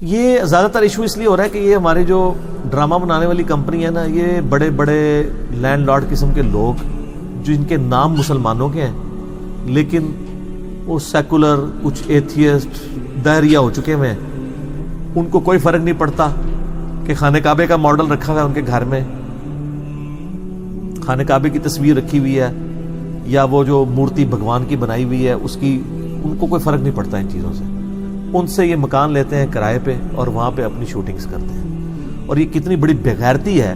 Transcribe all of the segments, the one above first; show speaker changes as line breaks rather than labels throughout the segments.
یہ زیادہ تر ایشو اس لیے ہو رہا ہے کہ یہ ہماری جو ڈرامہ بنانے والی کمپنی ہے نا، یہ بڑے بڑے لینڈ لارڈ قسم کے لوگ جو ان کے نام مسلمانوں کے ہیں لیکن وہ سیکولر، کچھ ایتھیسٹ، دہریہ ہو چکے ہوئے ہیں، ان کو کوئی فرق نہیں پڑتا کہ خانہ کعبے کا ماڈل رکھا ہوا ہے ان کے گھر میں، خانہ کعبے کی تصویر رکھی ہوئی ہے یا وہ جو مورتی بھگوان کی بنائی ہوئی ہے اس کی، ان کو کوئی فرق نہیں پڑتا ان چیزوں سے. ان سے یہ مکان لیتے ہیں کرائے پہ اور وہاں پہ اپنی شوٹنگز کرتے ہیں. اور یہ کتنی بڑی بےغیرتی ہے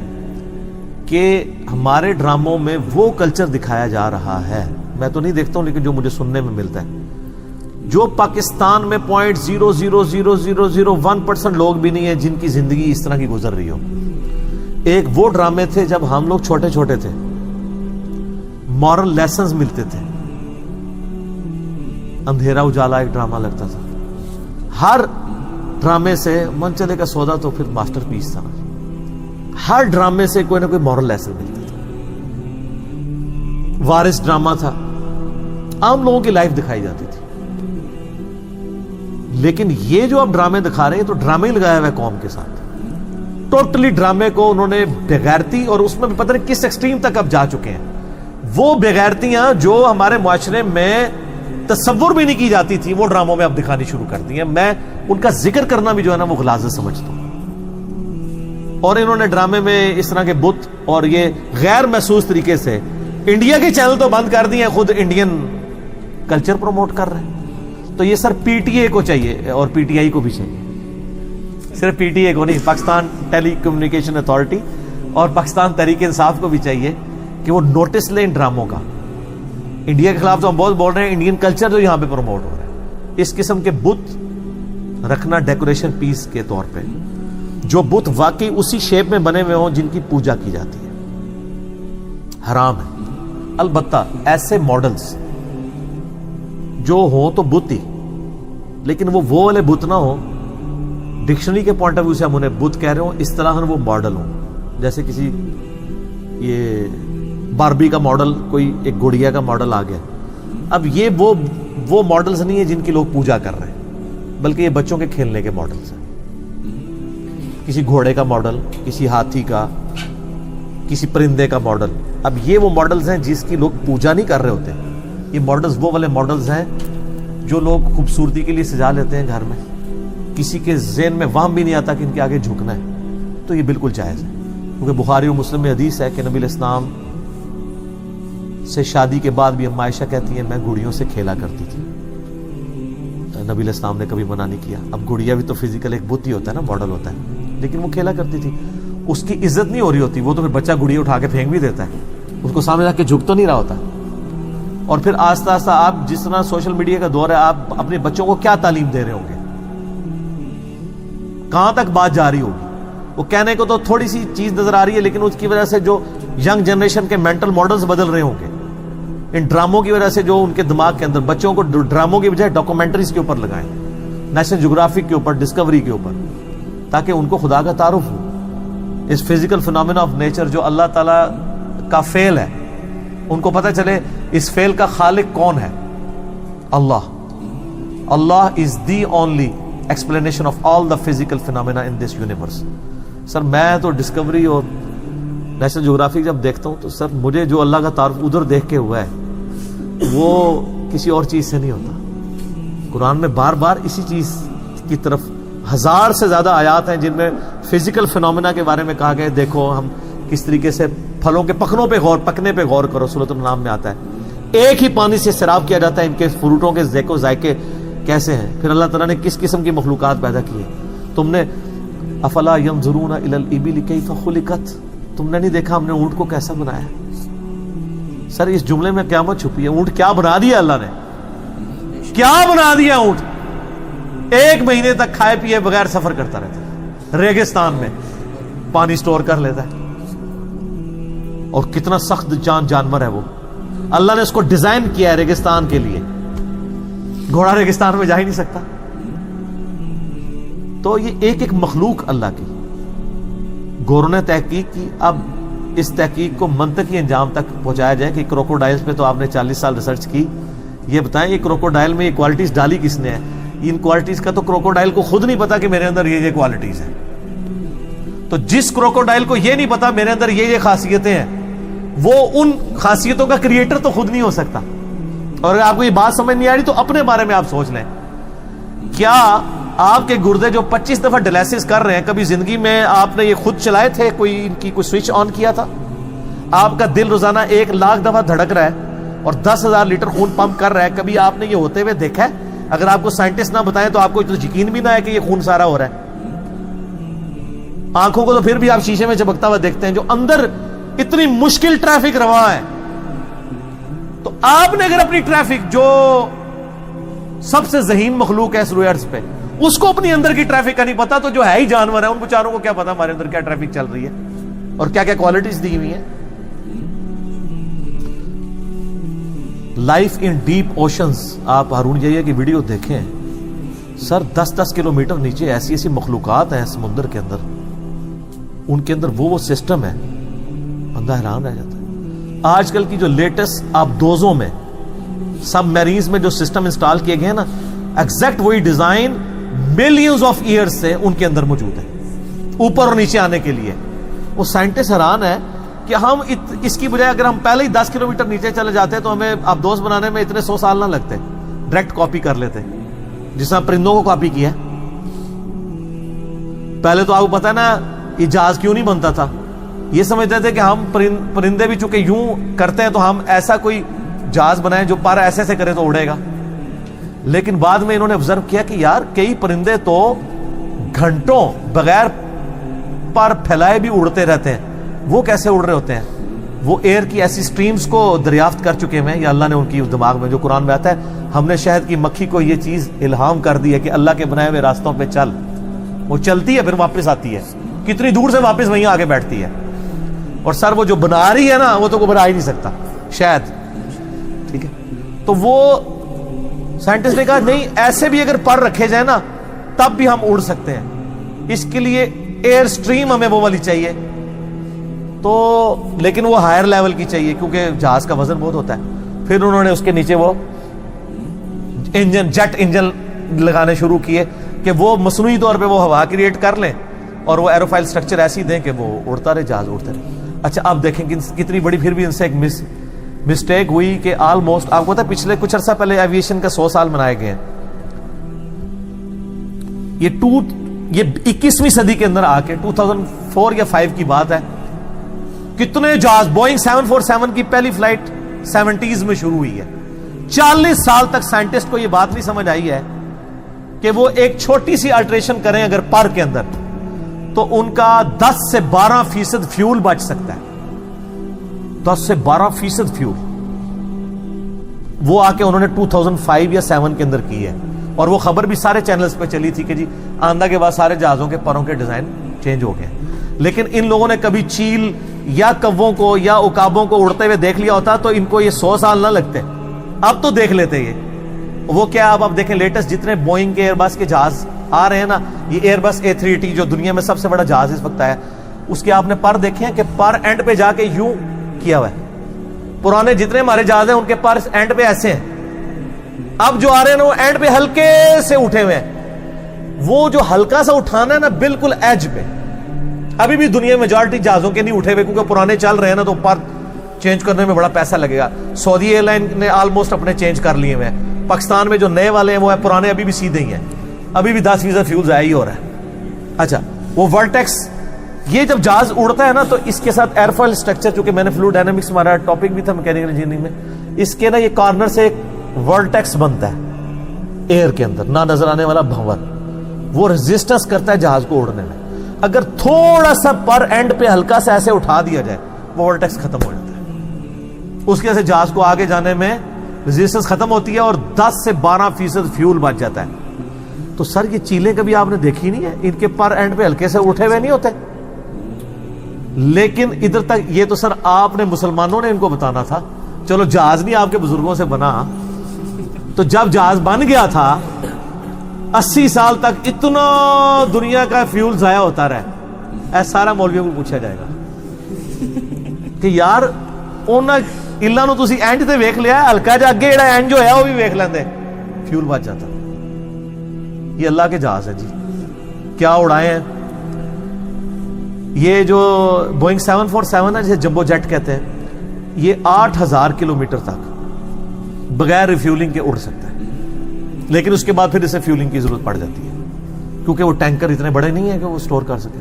کہ ہمارے ڈراموں میں وہ کلچر دکھایا جا رہا ہے، میں تو نہیں دیکھتا ہوں لیکن جو مجھے سننے میں ملتا ہے، جو پاکستان میں 0.00001% لوگ بھی نہیں ہیں جن کی زندگی اس طرح کی گزر رہی ہو. ایک وہ ڈرامے تھے جب ہم لوگ چھوٹے چھوٹے تھے، مورل لیسنز ملتے تھے. اندھیرا اجالا ایک ڈرامہ لگتا تھا، ہر ڈرامے سے منچلے کا سودا تو پھر ماسٹر پیس تھا، ہر ڈرامے سے کوئی نہ کوئی مورل لیسن ملتا تھا. وارث ڈرامہ تھا، عام لوگوں کی لائف دکھائی جاتی تھی. لیکن یہ جو اب ڈرامے دکھا رہے ہیں تو ڈرامے ہی لگایا ہوا ہے قوم کے ساتھ. ٹوٹلی ڈرامے کو انہوں نے بےغیرتی، اور اس میں بھی پتہ نہیں کس ایکسٹریم تک اب جا چکے ہیں. وہ بےغیرتیاں جو ہمارے معاشرے میں تصور بھی نہیں کی جاتی تھی وہ ڈراموں میں اب دکھانی شروع کر دی ہیں. میں ان کا ذکر کرنا بھی جو ہے نا وہ غلاظت سمجھتا ہوں. اور انہوں نے ڈرامے میں اس طرح کے بت اور یہ غیر محسوس طریقے سے انڈیا کے چینل تو بند کر دیے ہیں، خود انڈین کلچر پروموٹ کر رہے ہیں. تو یہ سر پی ٹی اے کو چاہیے اور پی ٹی آئی کو بھی چاہیے، صرف پی ٹی اے کو نہیں، پاکستان ٹیلی کمیونیکیشن اتھارٹی اور پاکستان تحریک انصاف کو بھی چاہیے کہ وہ نوٹس لیں ان ڈراموں کا. انڈیا کے خلاف تو ہم بہت بول رہے ہیں، انڈین کلچر جو یہاں پہ پروموٹ ہو رہا ہے. اس قسم کے بت رکھنا ڈیکوریشن پیس کے طور پہ، جو بت واقعی اسی شیپ میں بنے ہوئے ہوں جن کی پوجا کی جاتی ہے، حرام ہے. البتہ ایسے ماڈلز جو ہوں تو بت ہی، لیکن وہ والے بت نہ ہوں، ڈکشنری کے پوائنٹ آف ویو سے ہم انہیں بت کہہ رہے ہوں، اس طرح وہ ماڈل ہوں. جیسے کسی یہ باربی کا ماڈل، کوئی ایک گڑیا کا ماڈل آ گیا. اب یہ وہ ماڈلز نہیں ہیں جن کی لوگ پوجا کر رہے ہیں، بلکہ یہ بچوں کے کھیلنے کے ماڈلز ہیں. کسی گھوڑے کا ماڈل، کسی ہاتھی کا، کسی پرندے کا ماڈل. اب یہ وہ ماڈلز ہیں جس کی لوگ پوجا نہیں کر رہے ہوتے. یہ ماڈلز وہ والے ماڈلز ہیں جو لوگ خوبصورتی کے لیے سجا لیتے ہیں گھر میں، کسی کے ذہن میں وہم بھی نہیں آتا کہ ان کے آگے جھکنا ہے. تو یہ بالکل جائز ہے، کیونکہ بخاری و مسلم میں حدیث ہے کہ نبی علیہ السلام سے شادی کے بعد بھی عائشہ کہتی ہیں میں گڑیوں سے کھیلا کرتی تھی. نبی علیہ السلام نے کبھی منع نہیں کیا. اب گڑیا بھی تو فزیکل ایک بت ہی ہوتا ہے نا، ماڈل ہوتا ہے، لیکن وہ کھیلا کرتی تھی. اس کی عزت نہیں ہو رہی ہوتی، وہ تو پھر بچہ گڑیا اٹھا کے پھینک بھی دیتا ہے، اس کو سامنے جا کے جھک تو نہیں رہا ہوتا. اور پھر آہستہ آہستہ آپ جس طرح سوشل میڈیا کا دور ہے، آپ اپنے بچوں کو کیا تعلیم دے رہے ہوں گے، کہاں تک بات جا رہی ہوگی. وہ کہنے کو تو تھوڑی سی چیز نظر آ رہی ہے، لیکن اس کی وجہ سے جو ینگ جنریشن کے مینٹل ماڈلز بدل رہے ہوں گے ان ڈراموں کی وجہ سے. جو ان کے دماغ کے اندر بچوں کو ڈراموں کی بجائے ڈاکومنٹریز کے اوپر لگائیں، نیشنل جغرافک کے اوپر، ڈسکوری کے اوپر، تاکہ ان کو خدا کا تعارف ہو. اس فزیکل فنامنا آف نیچر جو اللہ تعالیٰ کا فعل ہے، ان کو پتہ چلے اس فعل کا خالق کون ہے. اللہ. Allah is the only explanation of all the physical phenomena in this universe. Sir میں تو ڈسکوری اور نیشنل جغرافک جب دیکھتا ہوں تو سر مجھے جو اللہ کا تعارف ادھر دیکھ کے ہوا ہے وہ کسی اور چیز سے نہیں ہوتا. قرآن میں بار بار اسی چیز کی طرف 1000 سے زیادہ آیات ہیں جن میں فزیکل فنامنا کے بارے میں کہا گیا. دیکھو ہم کس طریقے سے پھلوں کے پکنے پہ غور کرو، سورۃ الانعام میں آتا ہے. ایک ہی پانی سے سیراب کیا جاتا ہے، ان کے فروٹوں کے ذائقے و ذائقے کیسے ہیں. پھر اللہ تعالیٰ نے کس قسم کی مخلوقات پیدا کی ہے. تم نے افلا ینظرون الی الابل کیف خلقت، تم نے نہیں دیکھا ہم نے اونٹ کو کیسا بنایا. سر اس جملے میں قیامت چھپی ہے. اونٹ کیا بنا دیا اللہ نے، کیا بنا دیا. اونٹ 1 مہینے تک کھائے پیے بغیر سفر کرتا رہتا ہے، ریگستان میں پانی سٹور کر لیتا ہے. اور کتنا سخت جانور ہے وہ. اللہ نے اس کو ڈیزائن کیا ہے ریگستان کے لیے. گھوڑا ریگستان میں جا ہی نہیں سکتا. تو یہ ایک ایک مخلوق اللہ کی. گوروں نے تحقیق کی. اب اس تحقیق کو منطقی انجام تک پہنچایا جائے کہ کروکوڈائلز پہ تو آپ نے 40 سال ریسرچ کی. یہ بتائیں یہ کروکوڈائل میں یہ کوالٹیز ڈالی کس نے ہے؟ ان کوالٹیز کا تو کروکوڈائل کو خود نہیں پتا کہ میرے اندر یہ کوالٹیز ہیں. تو جس کروکوڈائل کو یہ نہیں پتا میرے اندر یہ خاصیتیں ہیں, وہ ان خاصیتوں کا کریٹر تو خود نہیں ہو سکتا. اور اگر آپ کو یہ بات سمجھ نہیں آ رہی تو اپنے بارے میں آپ سوچ لیں, کیا آپ کے گردے جو 25 دفعہ ڈیلیسس کر رہے ہیں, کبھی زندگی میں آپ نے یہ خود چلائے تھے, کوئی ان کی کوئی سوئچ آن کیا تھا؟ آپ کا دل روزانہ 1,00,000 دفعہ دھڑک رہا ہے اور 10,000 لیٹر خون پمپ کر رہا ہے, کبھی آپ نے یہ ہوتے ہوئے دیکھا ہے؟ اگر آپ کو سائنٹسٹ نہ بتائیں تو آپ کو تو یقین بھی نہ ہے کہ یہ خون سارا ہو رہا ہے. آنکھوں کو تو پھر بھی آپ شیشے میں چمکتا ہوا دیکھتے ہیں, جو اندر اتنی مشکل ٹریفک رواں ہے. تو آپ نے اگر اپنی ٹریفک, جو سب سے ذہین مخلوق ہے اس روئے ارض پہ, اس کو اپنی اندر کی ٹریفک کا نہیں پتا, تو جو ہے ہی جانور ہے ان بیچاروں کو کیا پتا ہمارے اندر کیا ٹریفک چل رہی ہے اور کیا کیا کوالٹیز دی ہوئی ہیں. لائف ان ڈیپ اوشنز, آپ ہارون جیہ کی ویڈیو دیکھیں سر, 10-10 کلومیٹر نیچے ایسی ایسی مخلوقات ہیں سمندر کے اندر, ان کے اندر وہ سسٹم ہے, بندہ حیران رہ جاتا ہے. آج کل کی جو لیٹسٹ آبدوزوں میں, سب میرینز میں جو سسٹم انسٹال کیے گئے ہیں نا, ایگزیکٹ وہی ڈیزائن ملینز آف ایئرز سے ان کے اندر موجود ہے, اوپر اور نیچے آنے کے لیے. وہ سائنٹسٹ حیران ہے کہ ہم اس کی بجائے اگر ہم پہلے ہی 10 کلومیٹر نیچے چلے جاتے تو ہمیں آبدوز بنانے میں اتنے 100 سال نہ لگتے, ڈائریکٹ کاپی کر لیتے, جس طرح پرندوں کو کاپی کیا. پہلے تو آپ کو پتا ہے نا یہ جہاز کیوں نہیں بنتا تھا, یہ سمجھتے تھے کہ ہم پرندے بھی چونکہ یوں کرتے ہیں تو ہم ایسا کوئی جہاز بنائیں جو پر ایسے سے کرے تو اڑے گا. لیکن بعد میں انہوں نے آبزرو کیا کہ یار کئی پرندے تو گھنٹوں بغیر پر پھیلائے بھی اڑتے رہتے ہیں. وہ کیسے اڑ رہے ہوتے ہیں؟ وہ ایئر کی ایسی سٹریمز کو دریافت کر چکے ہیں, یا اللہ نے ان کی دماغ میں, جو قرآن میں آتا ہے, ہم نے شہد کی مکھی کو یہ چیز الہام کر دی ہے کہ اللہ کے بنائے ہوئے راستوں پہ چل. وہ چلتی ہے پھر واپس آتی ہے, کتنی دور سے واپس وہیں آگے بیٹھتی ہے. اور سر وہ جو بنا رہی ہے نا, وہ تو کوئی بنا ہی نہیں سکتا شاید, ٹھیک ہے. تو وہ سائنٹسٹ نے کہا نہیں, ایسے بھی اگر پر رکھے جائیں نا تب بھی ہم اڑ سکتے ہیں. اس کے لیے ایئر سٹریم ہمیں وہ والی چاہیے, تو لیکن وہ ہائر لیول کی چاہیے کیونکہ جہاز کا وزن بہت ہوتا ہے. پھر انہوں نے اس کے نیچے وہ انجن, جیٹ انجن لگانے شروع کیے کہ وہ مصنوعی طور پہ وہ ہوا کریٹ کر لیں اور وہ ایروفائل سٹرکچر ایسی دیں کہ وہ اڑتا رہے, جہاز اڑتے رہے. اچھا اب دیکھیں کہ کتنی بڑی پھر بھی ان سے ایک مسٹیک ہوئی کہ آلموسٹ, آپ کو پتا ہے پچھلے کچھ عرصہ پہلے ایویشن کا 100 سال منائے گئے ہیں. یہ 21ویں صدی کے اندر آ کے 2004 یا 5 کی بات ہے, کتنے جہاز, بوئنگ 747 کی پہلی فلائٹ 70s میں شروع ہوئی ہے. 40 سال تک سائنٹسٹ کو یہ بات نہیں سمجھ آئی ہے کہ وہ ایک چھوٹی سی الٹریشن کریں اگر پر کے اندر تو ان کا 10 سے 12% فیول بچ سکتا ہے. 10 سے 12% فیول وہ آ کے انہوں نے 2005 یا 7 کے اندر کی ہے. اور وہ خبر بھی سارے چینلز پہ چلی تھی کہ جی آندہ کے بعد سارے جہازوں کے پروں کے ڈیزائن چینج ہو گئے. لیکن ان لوگوں نے کبھی چیل یا کووں کو یا عقابوں کو اڑتے ہوئے دیکھ لیا ہوتا تو ان کو یہ 100 سال نہ لگتے. اب تو دیکھ لیتے یہ. وہ کیا, اب آپ دیکھیں لیٹسٹ جتنے بوئنگ کے ایئر بس کے جہاز آ رہے ہیں نا, یہ ایئر بس A380 جو دنیا میں سب سے بڑا جہاز اس وقت آیا, اس کے آپ نے پر دیکھے ہیں کہ پر اینڈ پہ جا کے یوں کیا ہوا ہے. پرانے جتنے ہمارے جہاز ہیں ان کے پر اینڈ پہ ایسے ہیں, اب جو آ رہے ہیں نا وہ اینڈ پہ ہلکے سے اٹھے ہوئے ہیں. وہ جو ہلکا سا اٹھانا ہے نا بالکل ایج پہ, ابھی بھی دنیا میں میجورٹی جہازوں کے نہیں اٹھے ہوئے کیونکہ پرانے چل رہے ہیں نا, تو پر چینج کرنے میں بڑا پیسہ لگے گا. سعودی ایئر لائن نے آلموسٹ اپنے چینج کر لیے ہوئے ہیں. پاکستان میں جو نئے والے ہیں وہ ہے پرانے ابھی بھی سیدھے ہی ہیں, ابھی بھی 10% فیول ضائع ہی ہو رہا ہے. اچھا وہ ورٹیکس, یہ جب جہاز اڑتا ہے نا تو اس کے ساتھ ایئرفائل اسٹرکچر, چونکہ میں نے فلوئڈ ڈائنامکس ہمارا ٹاپک بھی تھا میکینیکل انجینئرنگ میں, اس کے نا یہ کارنر سے ایک ورٹیکس بنتا ہے ایئر کے اندر, نہ نظر آنے والا بھنور, وہ ریزسٹنس کرتا ہے جہاز کو اڑنے میں. اگر تھوڑا سا پر اینڈ پہ ہلکا سا ایسے اٹھا دیا جائے وہ ورٹیکس ختم ہو جاتا ہے. اس کے سے جہاز کو آگے جانے میں ریزسٹنس ختم ہوتی ہے اور 10 سے 12% فیول بچ جاتا ہے. تو سر یہ چیلیں کبھی آپ نے دیکھی نہیں ہے, ان کے پر اینڈ پہ ہلکے سے اٹھے ہوئے نہیں ہوتے. لیکن ادھر تک یہ تو سر آپ نے مسلمانوں نے ان کو بتانا تھا. چلو جہاز نہیں آپ کے بزرگوں سے بنا, تو جب جہاز بن گیا تھا 80 سال تک اتنا دنیا کا فیول ضائع ہوتا رہا. ایسا سارا مولویوں کو پوچھا جائے گا کہ یار انہاں نو تسی اینڈ تے ویکھ لیا, ہلکا جا اگے جڑا اینڈ جو ہے وہ بھی ویکھ لیندے, فیول بچ جاتا. 80 سال تک اتنا دنیا کا فیول ضائع ہوتا رہا. ایسا سارا مولویوں کو پوچھا جائے گا کہ یار انہاں اینڈ تے ویکھ لیا, ہلکا جا اگے جڑا اینڈ جو ہے وہ بھی ویکھ لیندے, فیول بچ جاتا. یہ اللہ کے جہاز ہے جی، کیا اڑائے ہیں یہ جو بوئنگ 747 ہے جسے جمبو جیٹ کہتے ہیں، یہ 8000 کلومیٹر تک بغیر ریفیولنگ کے اڑ سکتا ہے، لیکن اس کے بعد پھر اسے فیولنگ کی ضرورت پڑ جاتی ہے کیونکہ وہ ٹینکر اتنے بڑے نہیں ہیں کہ وہ سٹور کر سکیں۔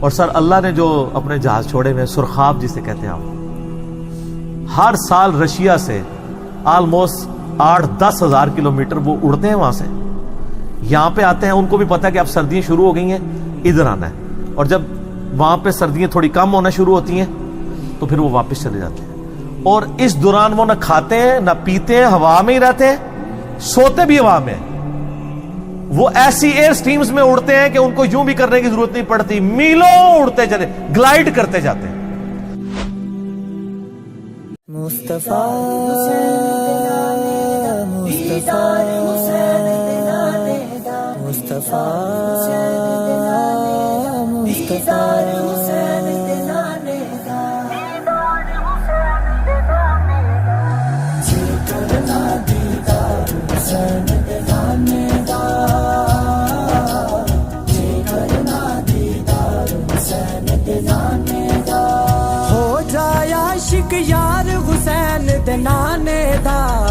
اور سر اللہ نے جو اپنے جہاز چھوڑے ہوئے سرخاب جسے کہتے ہیں آپ، ہر سال رشیا سے آلموسٹ 8-10 ہزار کلومیٹر وہ اڑتے ہیں، وہاں سے یہاں پہ آتے ہیں، ان کو بھی پتا ہے کہ اب سردیاں شروع ہو گئی ہیں، ادھر آنا ہے، اور جب وہاں پہ سردیاں تھوڑی کم ہونا شروع ہوتی ہیں تو پھر وہ واپس چلے جاتے ہیں، اور اس دوران وہ نہ کھاتے ہیں نہ پیتے ہیں، ہوا میں ہی رہتے ہیں، سوتے بھی ہوا میں، وہ ایسی ایئر سٹریمز میں اڑتے ہیں کہ ان کو یوں بھی کرنے کی ضرورت نہیں پڑتی، میلوں اڑتے چلے، گلائڈ کرتے جاتے ہیں۔
مصطفیٰ ہو جائے عاشق یار حسین دے نانے دا،